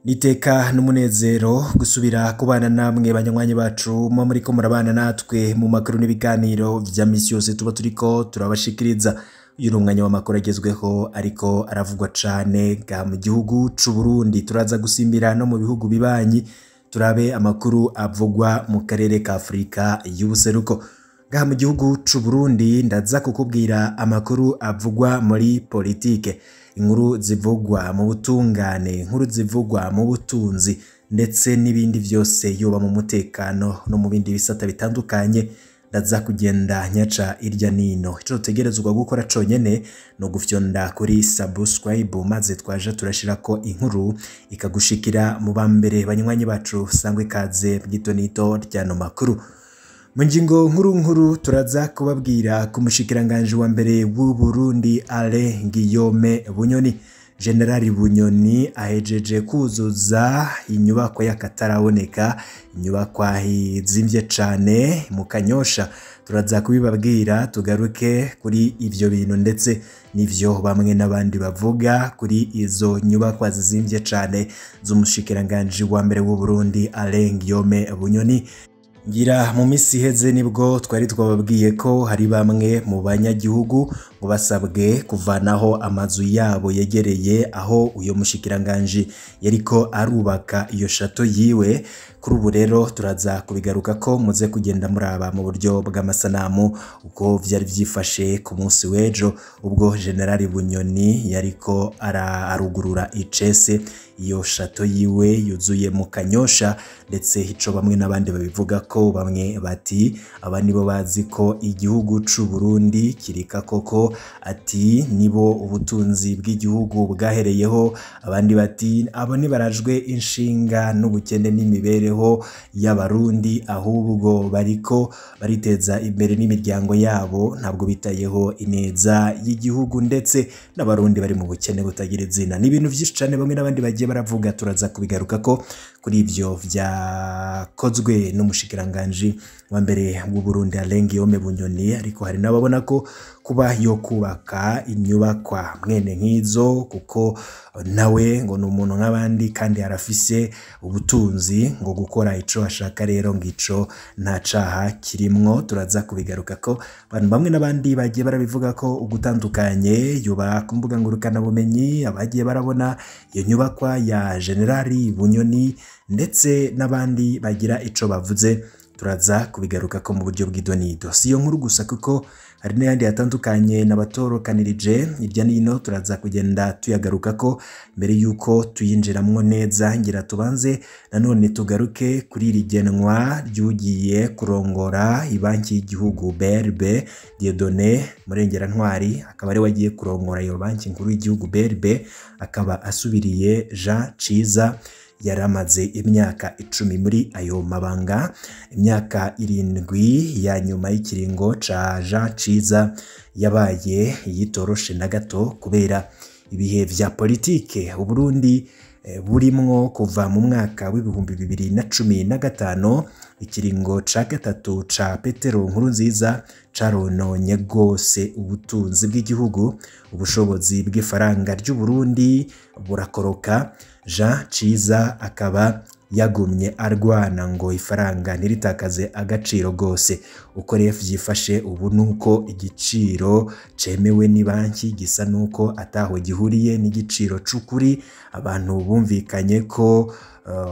Niteka n'umunezero gusubira kubana namwe banywanyi bacu mu muriko murabana natwe mu makuru n'ibiganiro vya misi yose tuba turiko turabashikiriza. Uyu n'umwanya w'amakuru agezweho ariko aravugwa cane ga mu gihugu c'u Burundi. Turaza gusimbira no mu bihugu bibanyi turabe amakuru avugwa mu karere ka Afrika y'ubuseruko. Ga mu gihugu c'u Burundi ndaza kukubwira amakuru avugwa muri politike, inkuru zivugwa mu butungane, inkuru zivugwa mu butunzi ndetse n'ibindi vyose yoba mu mutekano no mu bindi bisata bitandukanye. Ndaza kugenda nyaca irya nino. Ico utegerezwa gukora conyene no gufyonda kuri subscribe maze twaje turashirako inkuru ikagushikira mu bambere banywanyi bacu. Sangwe kaze bw'itonito ryano makuru. Mu ngingo nkuru turaza kubabwira ku mushikiranganje wa mbere w'u Burundi Alain Guillaume Bunyoni. Generali Bunyoni ahejeje kuzuza inyubako y'akataraboneka, inyubakwa izimvye cane mu Kanyosha. Turaza kubibabwira tugaruke kuri ivyo bintu ndetse n'ivyo bamwe n'abandi bavuga kuri izo nyubakwa zizimvye cane z'umushikiranganje wa mbere w'u Burundi Alain Guillaume Bunyoni. Ngira mu misi heze nibwo twari twababwiye ko hari bamwe mu banyagihugu ngo basabwe kuvanaho amazu yabo yegereye aho uyo mushikiranganje yariko arubaka iyo shato yiwe. Kuri ubu rero turaza kubigaruka ko muze kugenda muraba mu buryo bw'amasanamu uko vyari vyifashe ku munsi w'ejo ubwo Generali Bunyoni yariko arugurura icese iyo shato yiwe yuzuye mu Kanyosha. Ndetse ico bamwe n'abandi babivuga ko bamwe bati aba nibo bazi ko igihugu c'u Burundi kirika koko, ati nibo ubutunzi bw'igihugu bwahereyeho. Abandi bati abo nibarajwe inshinga n'ubukene n'imibereho y'abarundi ahubwo bariko bariteza imbere n'imiryango yabo, ntabwo bitayeho ineza y'igihugu ndetse n'abarundi bari mu bukene butagira izina. Ni ibintu vyinshi cane bamwe n'abandi bagiye baravuga, turaza kubigaruka ko kuri ivyo vyakozwe n'umushikiranganje wa mbere w'u Burundi Alain Guillaume Bunyoni. Ariko hari n'ababona ko kuba yo kubaka inyubakwa mwene nk'izo kuko nawe ngo n'umuntu nk'abandi kandi arafise ubutunzi ngo gukora ico ashaka, rero ngico nta caha kirimwo. Turaza kubigaruka ko abantu bamwe n'abandi bagiye barabivuga ko ugutandukanye yoba ku mbuga ngurukana bumenyi, abagiye barabona iyo nyubakwa ya Generali Bunyoni ndetse n'abandi bagira ico bavuze. Turaza kubigaruka ko mu buryo bw'idonido. Siyo nkuru gusa kuko hari n'ayandi yatandukanye n'abatorokanirije irya nino. Turaza kugenda tuyagaruka ko mbere yuko tuyinjiramwo neza. Ngira tubanze nanone tugaruke kuri rigenwa ryugiye kurongora ibanki y'igihugu BRB, Dieudonné Murengera-Ntwari akaba ari wagiye kurongora iyo banki nkuru y'igihugu BRB, akaba asubiriye Jean Ciza yaramaze imyaka 10 muri ayo mabanga. Imyaka 7 ya nyuma y'ikiringo ca Jean Ciza yabaye yitoroshe na gato kubera ibihe vya politike u Burundi burimwo kuva mu mwaka w'ibihumbi 2015. Ikiringo ca gatatu ca Petero Nkurunziza carononye gose ubutunzi bw'igihugu, ubushobozi bw'ifaranga ry'u Burundi burakoroka. Jean Ciza akaba yagumye arwana ngo ifaranga ntiritakaze agaciro gose. Uko rero vyifashe ubu nuko igiciro cemewe ni banki gisa nuko ataho gihuriye n'igiciro c'ukuri abantu bumvikanye ko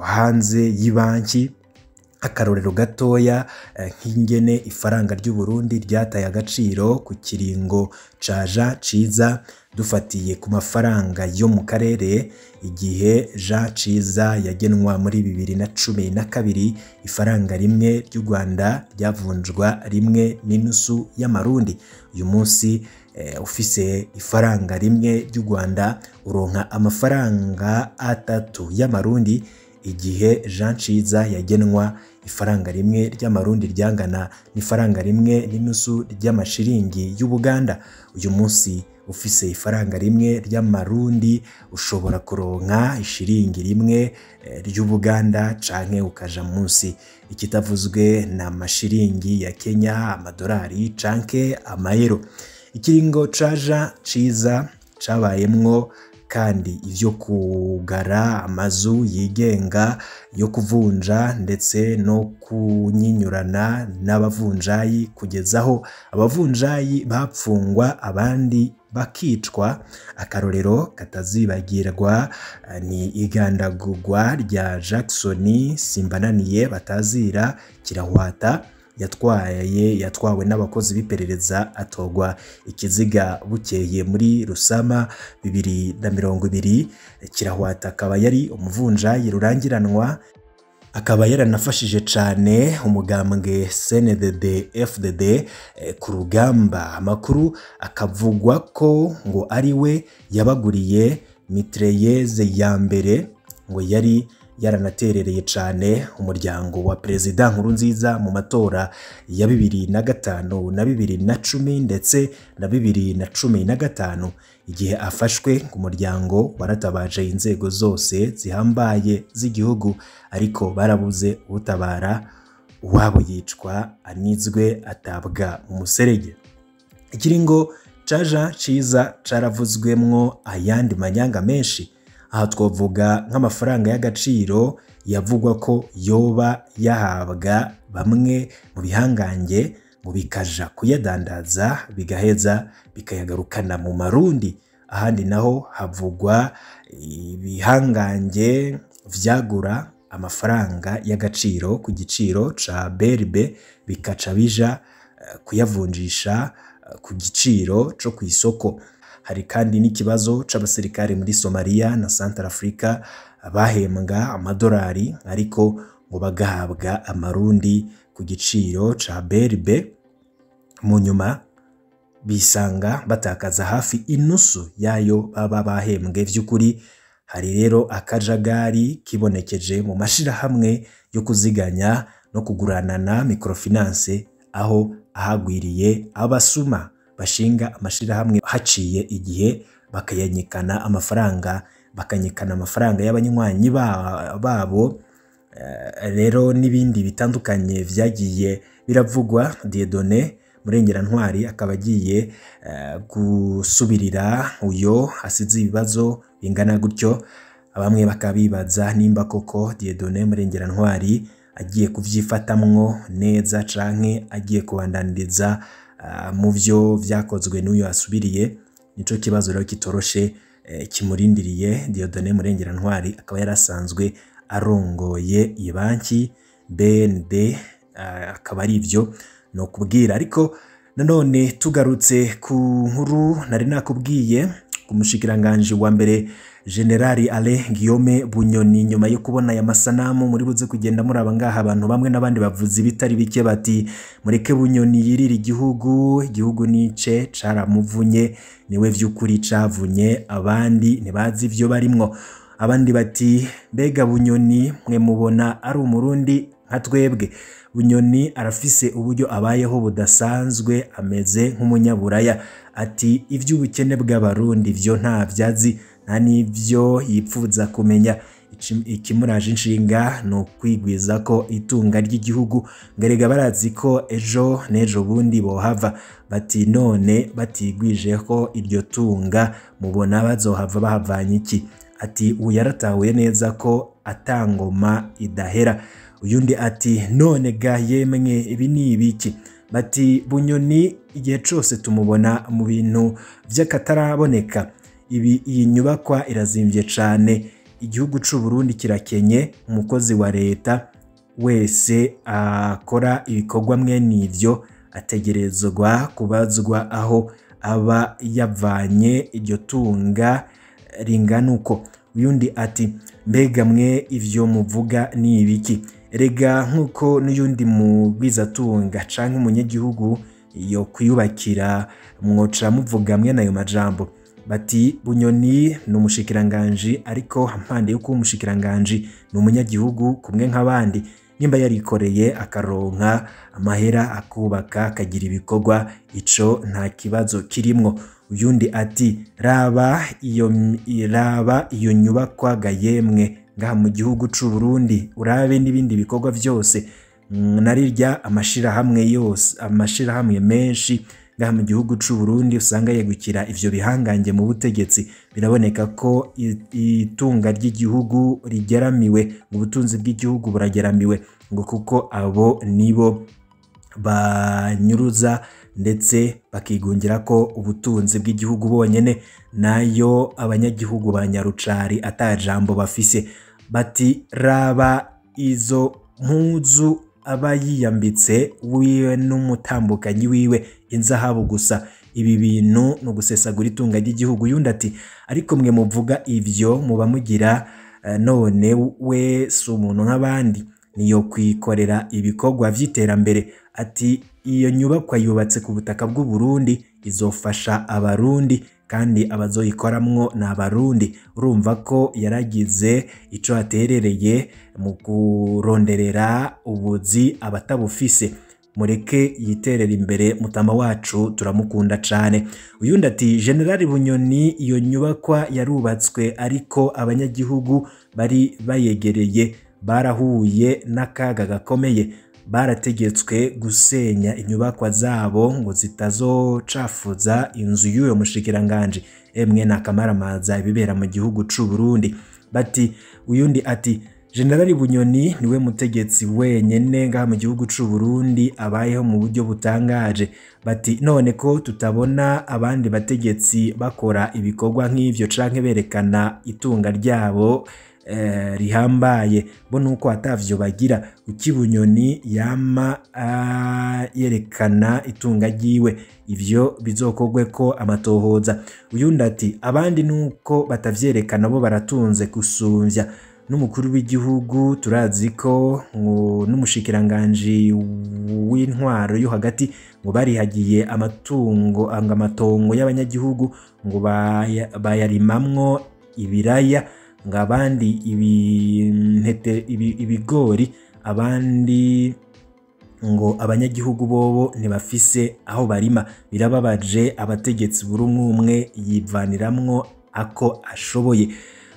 hanze y'ibanki. Akarorero gatoya nk'ingene ifaranga ry'u Burundi ryataye agaciro ku kiringo ca Jean Ciza, dufatiye ku mafaranga yo mu karere. Igihe Jean Ciza yagenwa muri 2012 ifaranga rimwe ry'u Rwanda ryavunjwa 1.5 y'amarundi. Uyu munsi ufise ifaranga rimwe ry'u Rwanda uronka amafaranga 3 y'amarundi. Igihe Jean Ciza yagenwa ifaranga rimwe ry'amarundi ryangana n'ifaranga rimwe n'inusu ry'amashiringi y'Ubuganda. Uyu munsi ufise ifaranga rimwe ry'amarundi ushobora kuronka ishiringi rimwe ry'Ubuganda canke ukaja munsi. Ikitavuzwe na mashiringi ya Kenya, amadolari canke amayero. Ikiringo ca Jean Ciza cabayemwo kandi ivyo kugara amazu yigenga yo kuvunja ndetse no kunyinyurana n'abavunjayi kugezaho abavunjayi bapfungwa abandi bakicwa. Akarorero katazibagirwa ni igandagurwa rya Jackson Simbananiye batazira Kirahwata yatwawe n'abakozi b'iperereza atogwa ikiziga bukeye muri Rusama 2020. Kirahwata akaba yari umuvunjayi rurangiranwa, akaba yaranafashije cane umugambwe CNDD FDD ku rugamba. Amakuru akavugwa ko ngo ari we yabaguriye mitreyeze ya mbere, ngo yari yaranaterereye cane umuryango wa Perezida Nkurunziza mu matora ya 2005 na 2010 ndetse na 2015. Igihe afashwe ku muryango waratabaje inzego zose zihambaye z'igihugu, ariko barabuze utabara uwabo yicwa anizwe atabwa mu muserege. Ikiringo caja ciza caravuzwemwo ayandi manyanga menshi. Aha twovuga nk'amafaranga y'agaciro yavugwa ko yoba yahabwa bamwe mu bihangange mu bikaja kuyadandaza bigaheza bikayagarukana mu marundi. Ahandi naho havugwa ibihangange vyagura amafaranga y'agaciro ku giciro ca BRB bikaca bija kuyavunjisha ku giciro co kw'isoko. Hari kandi n'ikibazo c'abasirikare muri Somalia na Centrafrica bahembwa amadolari ariko ngo bagahabwa amarundi ku giciro ca BRB, mu nyuma bisanga batakaza hafi inusu yayo baba bahembwe vy'ukuri. Hari rero akajagari kibonekeje mu mashirahamwe yo kuziganya no kuguranana microfinance, aho ahagwiriye abasuma bashinga amashirahamwe haciye igihe bakanyikana amafaranga y'abanywanyi babo. Rero n'ibindi bitandukanye vyagiye biravugwa. Dieudonné Murengera-Ntwari akaba agiye gusubirira uyo asize ibibazo bingana gutyo. Bamwe bakabibaza nimba koko Dieudonné Murengera-Ntwari agiye kuvyifatamwo neza canke agiye kubandaniriza mu vyo vyakozwe n'uyo asubiriye. Nico kibazo rero kitoroshe kimurindiriye. Dieudonné Murengera-Ntwari akaba yarasanzwe arongoye ibanki BND, akaba ari ivyo no kubwira. Ariko nanone tugarutse ku nkuru nari nakubwiye ku mushikiranganje wa mbere General Alain Guillaume Bunyoni, nyuma yo kubona aya masanamu muri buze kugenda muraba ngaha abantu bamwe n'abandi bavuzi bitari bike bati mureke Bunyoni yirira igihugu nice caramuvunye, niwe vy'ukuri cavunye, abandi ntibazi ivyo barimwo. Abandi bati mbega Bunyoni mwe mubona ari umurundi nka twebwe? Bunyoni arafise uburyo abayeho budasanzwe, ameze nk'umunyaburaya. Ati ivy'ubukene bw'abarundi vyo nta vyazi, nta n'ivyo yipfuza kumenya. Ikimuraje inshinga no kwigwiza ko itunga ry'igihugu, ngarega barazi ko ejo nejo bundi bohava. Bati none batigwije ko iryo tunga mubona bazohava bahavanye iki? Ati uyaratahuye neza ko atangoma idahera. Uyundi ati none ga yemwe ibi ni ibiki? Bati Bunyoni igihe cose tumubona mu bintu vy'akataraboneka. Iyi nyubakwa irazimvye cane, igihugu c'u Burundi kirakenye, umukozi wa leta wese akora ibikorwa mwene ivyo ategerezwa kubazwa aho aba yavanye iryo tunga ringana uko. Uyundi ati mbega mwe ivyo muvuga ni ibiki? Erega nkuko n'uyundi mugwizatunga canke umunyagihugu yo kwiyubakira mwoca muvuga mwe nayo majambo. Bati Bunyoni ni umushikiranganje, ariko hampande yuko umushikiranganje ni umunyagihugu kumwe nk'abandi. Nimba yarikoreye akaronka amahera akubaka akagira ibikorwa, ico nta kibazo kirimwo. Uyundi ati raba iyo nyubakwa ga yemwe ngaha mu gihugu c'u Burundi, urabe n'ibindi bikorwa vyose narirya amashirahamwe menshi ngaha mu gihugu c'u Burundi usanga yegukira ivyo bihangange mu butegetsi. Biraboneka ko itunga ry'igihugu rigeramiwe, mu butunzi bw'igihugu burageramiwe, ngo kuko abo nibo banyuruza ndetse bakigungira ko ubutunzi bw'igihugu bonyene, nayo abanyagihugu ba Nyarucari atajambo bafise. Bati raba izo mpuzu aba yiyambitse wiwe n'umutambukanyi wiwe inzahabu gusa, ibi bintu no gusesagura itunga ry'igihugu. Yundi ati ariko mwe muvuga ivyo muba mugira none we si umuntu nk'abandi, niyo kwikorera ibikorwa vy'iterambere. Ati iyo nyubakwa yubatse ku butaka bw'u Burundi, izofasha abarundi kandi abazoyikoramwo na abarundi. Urumva ko yaragize ico aterereye mu kuronderera ubuzi abatabufise. Mureke yiterera imbere mutama wacu turamukunda cane. Uyundi ati General Bunyoni iyo nyubakwa yarubatswe ariko abanyagihugu bari bayegereye barahuye n'akaga gakomeye, barategetswe gusenya inyubakwa zabo ngo zitazocafuza inzu y'uyo mushikiranganje. Emwe nakamaramaza ibibera mu gihugu c'u Burundi. Bati uyundi ati General Bunyoni niwe mutegetsi wenyene ngaha mu gihugu c'u Burundi abayeho mu buryo butangaje. Bati none ko tutabona abandi bategetsi bakora ibikorwa nk'ivyo canke berekana itunga ryabo rihambaye, bo nuko atavyo bagira. Uki Bunyoni yama yerekana itunga ryiwe, ivyo bizokorwe ko amatohoza. Uyundi ati abandi nuko batavyerekana bo baratunze gusumvya n'umukuru w'igihugu. Turazi ko n'umushikiranganje w'intwaro yo hagati ngo barihagiye amatongo y'abanyagihugu ngo bayarimamwo ibiraya, ngo abandi ibigori, abandi ngo abanyagihugu bobo ntibafise aho barima. Birababaje, abategetsi buri umwe yivaniramwo ako ashoboye.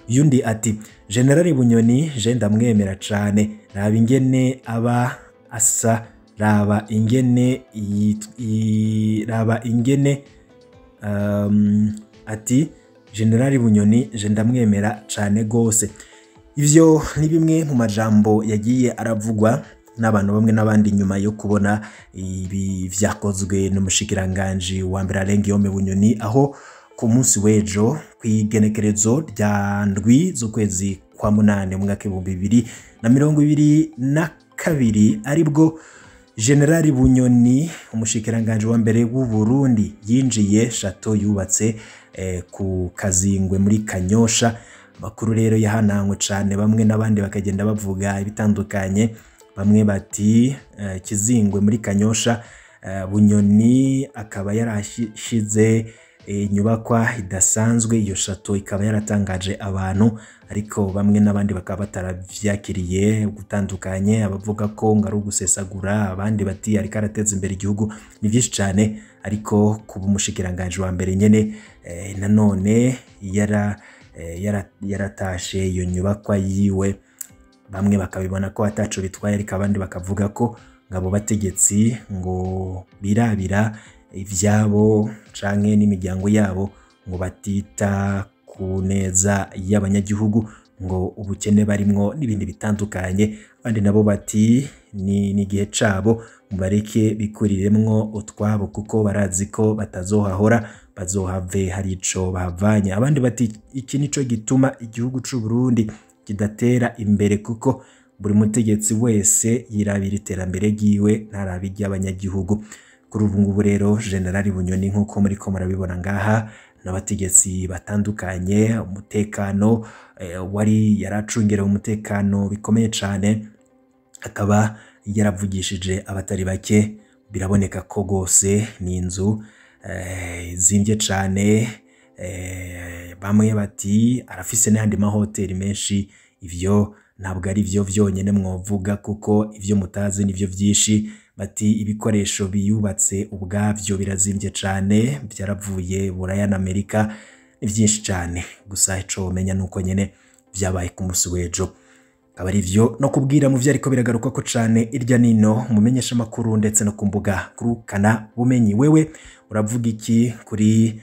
Yundi ati General Bunyoni je ndamwemera cane, raba ingene aba asa, raba ingene ati General Bunyoni je ndamwemera cane gose. Ivyo ni bimwe mu majambo yagiye aravugwa n'abantu bamwe n'abandi nyuma yo kubona ibi vyakozwe n'umushikiranganje wa mbere Guillaume Bunyoni, aho ku munsi w'ejo kw'igenekerezo rya ndwi z'ukwezi kwa munane mu mwaka 2022 aribwo General Bunyoni umushikiranganje wa mbere w'u Burundi yinjiye chateau yubatse ku Kazingwe muri Kanyosha. Makuru rero yahanangwe cane, bamwe n'abandi bakagenda bavuga ibitandukanye. Bamwe bati Kizingwe muri Kanyosha, Bunyoni akaba yarashize inyubakwa idasanzwe, iyo chateau ikaba yaratangaje abantu, ariko bamwe n'abandi bakaba bataravyakiriye gutandukanye. Abavuga ko ngari ugusesagura, abandi bati ariko arateza imbere igihugu. Ni vyinshi cane, ariko kuba umushikiranganje wa mbere nyene nanone yaratashe iyo nyubakwa yiwe, bamwe bakabibona ko ataco bitwaye, ariko abandi bakavuga ko ngabo bategetsi ngo birabira ivyabo canke n'imiryango yabo, ngo batita ku neza y'abanyagihugu, ngo ubukene barimwo n'ibindi bitandukanye. Abandi nabo bati ni gihe cabo, mubareke bikuriremwo utwabo kuko barazi ko batazohahora, bazohave hari ico bahavanye. Abandi bati iki nico gituma igihugu c'u Burundi kidatera imbere, kuko buri mutegetsi wese yirabira iterambere ryiwe ntarabi ry'abanyagihugu. Kuri ubu ngubu rero General Bunyoni nk'uko muriko murabibona ngaha n'abategetsi batandukanye, umutekano wari yaracungerewe umutekano bikomeye cane, akaba yaravugishije abatari bake. Biraboneka ko gose ni inzu zimvye cane, bamwe bati arafise n'andi mahoteli menshi. Ivyo ntabwo ari vyo vyonyene mwovuga, kuko ivyo mutazi nivyo vyinshi. Bati ibikoresho biyubatse ubwavyo birazimvye cane, byaravuye Buraya na Amerika, ni vyinshi cane. Gusa ico menya nuko nyene vyabaye ku munsi w'ejo. akaba ari vyo no kubwira mu vyariko biragaruka ko cane irya nino mumenyesha makuru ndetse no kumbuga kurukana bumenyi. Wewe uravuga iki kuri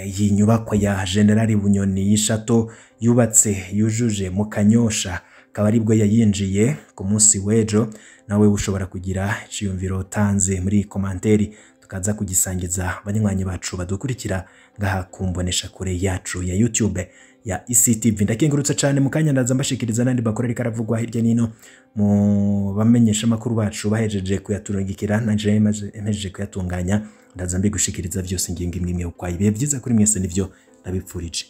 iyi nyubako ya General Bunyoni y'ishato yubatse yujuje mu Kanyosha, akaba aribwo yayinjiye ku munsi w'ejo? Nawe ushobora kugira iciyumviro tanze muri komanteri tukaza kugisangiza banywanyi bacu badukurikira ngaha kumbonesha kure yacu ya YouTube ya ICTV. Ndakengurutse cyane mu kanya ndaza mbashikiriza nandi bakora ari karavugwa hirya nino mu bamenyesha makuru bacu bahejeje kuyaturungikira nanje emejeje kuyatunganya, ndaza mbigushikiriza byose ngingo imwe ukwaye. Ibihe byiza kuri mwese nivyo nabipfurije.